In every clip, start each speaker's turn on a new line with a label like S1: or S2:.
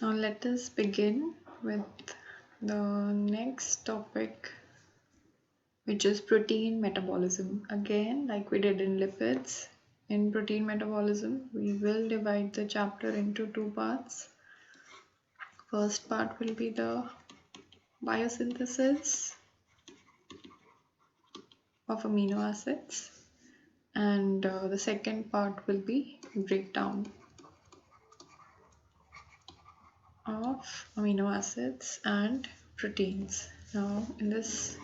S1: Now let us begin with the next topic, which is protein metabolism. Again, like we did in lipids, in protein metabolism, we will divide the chapter into two parts. First part will be the biosynthesis of amino acids, and the second part will be breakdown of amino acids and proteins. Now, in this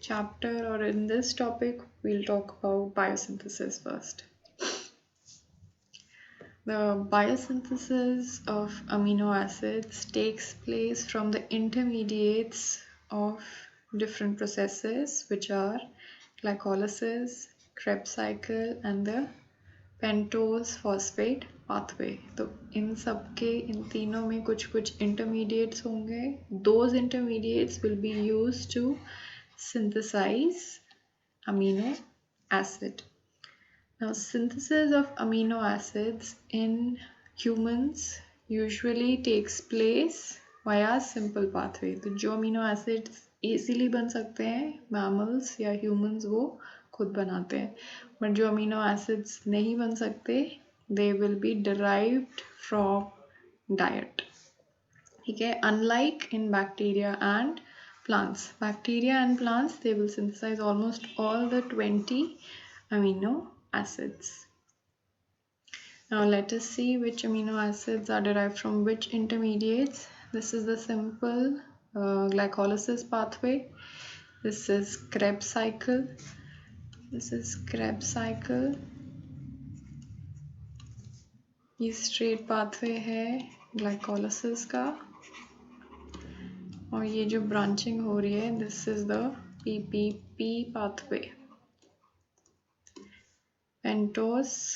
S1: chapter or in this topic, we'll talk about biosynthesis first. The biosynthesis of amino acids takes place from the intermediates of different processes, which are glycolysis, Krebs cycle, and the pentose phosphate pathway. तो इन सबके इन तीनों में कुछ कुछ intermediates होंगे. Those intermediates will be used to synthesize amino acid. Now, synthesis of amino acids in humans usually takes place via simple pathway. तो जो amino acids easily बन सकते हैं mammals या humans वो खुद बनाते हैं, but जो amino acids नहीं बन सकते they will be derived from diet. ठीक है, unlike in bacteria and plants. Bacteria and plants, they will synthesize almost all the 20 amino acids. Now let us see which amino acids are derived from which intermediates. This is the simple glycolysis pathway. This is Krebs cycle. This is Krebs cycle. ये straight pathway है glycolysis का, और ये जो branching हो रही है, this is the PPP pathway, pentose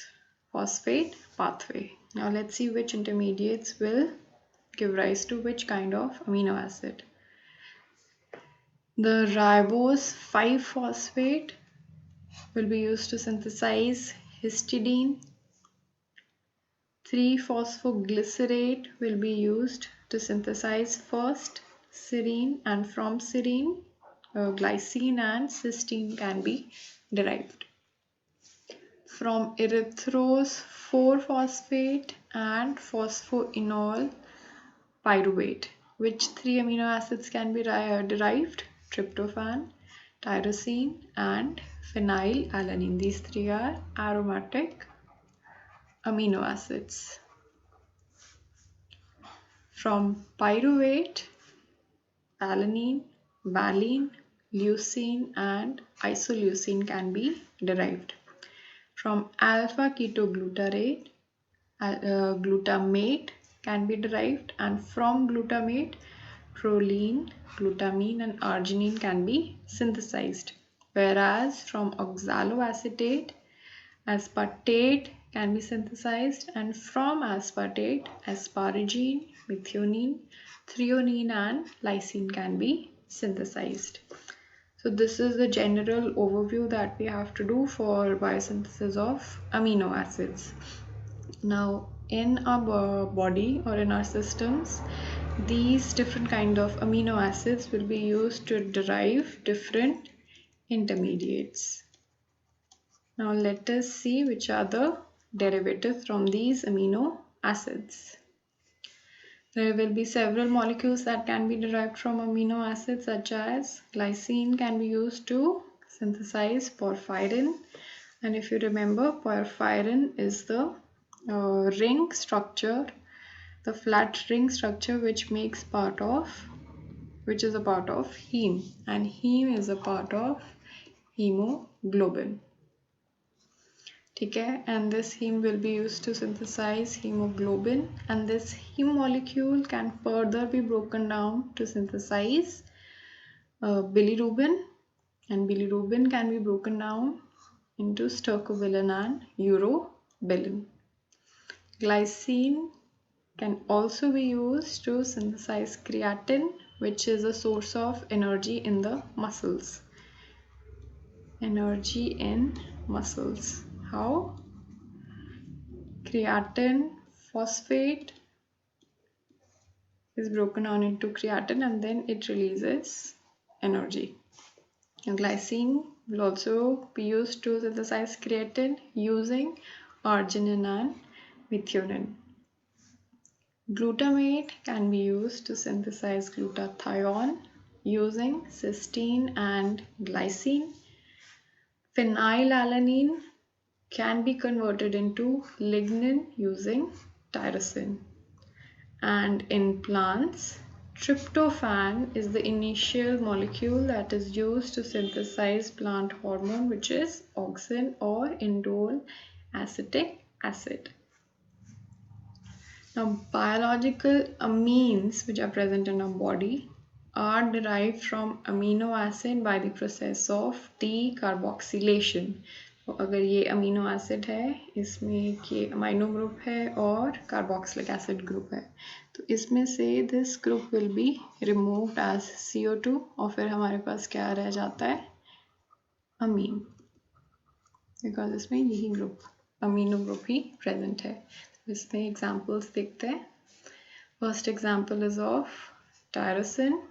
S1: phosphate pathway. Now let's see which intermediates will give rise to which kind of amino acid. The ribose 5-phosphate will be used to synthesize histidine. 3-phosphoglycerate will be used to synthesize first serine, and from serine, glycine and cysteine can be derived. From erythrose 4-phosphate and phosphoenol pyruvate, which 3 amino acids can be derived? Tryptophan, tyrosine and phenylalanine. These 3 are aromatic amino acids. From pyruvate, alanine, valine, leucine and isoleucine can be derived. From alpha ketoglutarate, glutamate can be derived, and from glutamate, proline, glutamine and arginine can be synthesized. Whereas from oxaloacetate, aspartate can be synthesized, and from aspartate, asparagine, methionine, threonine and lysine can be synthesized. So this is the general overview that we have to do for biosynthesis of amino acids. Now, in our body or in our systems, these different kind of amino acids will be used to derive different intermediates. Now let us see which are the derivatives from these amino acids. There will be several molecules that can be derived from amino acids, such as glycine can be used to synthesize porphyrin. And if you remember, porphyrin is the ring structure, the flat ring structure which is a part of heme, and heme is a part of hemoglobin. Okay, and this heme will be used to synthesize hemoglobin, and this heme molecule can further be broken down to synthesize bilirubin, and bilirubin can be broken down into stercobilin and urobilin. Glycine can also be used to synthesize creatine, which is a source of energy in the muscles. Energy in muscles. How? Creatine phosphate is broken down into creatine and then it releases energy. Now, glycine will also be used to synthesize creatine using arginine and methionine. Glutamate can be used to synthesize glutathione using cysteine and glycine. Phenylalanine can be converted into lignin using tyrosine. And in plants, tryptophan is the initial molecule that is used to synthesize plant hormone, which is auxin or indole acetic acid. Now, biological amines which are present in our body are derived from amino acid by the process of decarboxylation. तो अगर ये amino acid है, इसमें ये amino group है और carboxylic acid group है, तो इसमें से this group will be removed as CO2 और फिर हमारे पास क्या रह जाता है, अमीन, बिकॉज इसमें यही ग्रुप अमीनो ग्रुप ही प्रेजेंट है. इसमें एग्जांपल्स देखते हैं. First example is of tyrosine.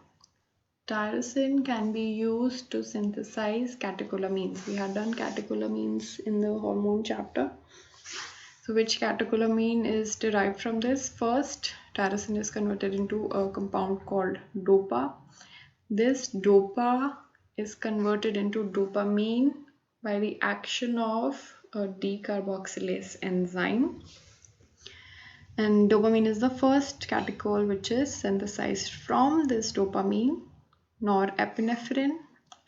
S1: Tyrosine can be used to synthesize catecholamines. We have done catecholamines in the hormone chapter. So which catecholamine is derived from this? First, tyrosine is converted into a compound called dopa. This dopa is converted into dopamine by the action of a decarboxylase enzyme. And dopamine is the first catechol which is synthesized from this dopamine. Norepinephrine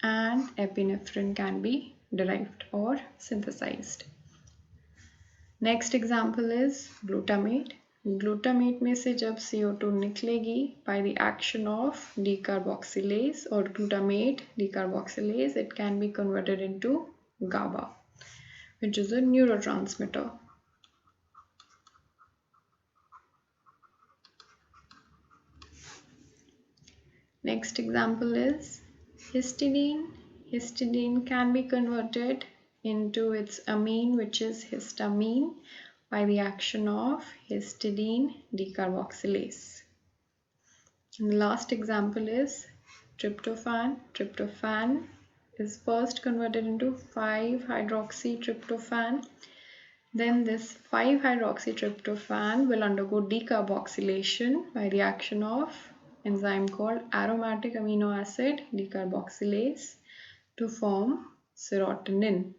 S1: and epinephrine can be derived or synthesized. Next example is glutamate. Glutamate में से जब CO2 निकलेगी by the action of decarboxylase or glutamate decarboxylase, it can be converted into GABA, which is a neurotransmitter. Next example is histidine. Histidine can be converted into its amine, which is histamine, by the action of histidine decarboxylase. And the last example is tryptophan. Tryptophan is first converted into 5-hydroxytryptophan. Then this 5-hydroxytryptophan will undergo decarboxylation by the action of enzyme called aromatic amino acid decarboxylase to form serotonin.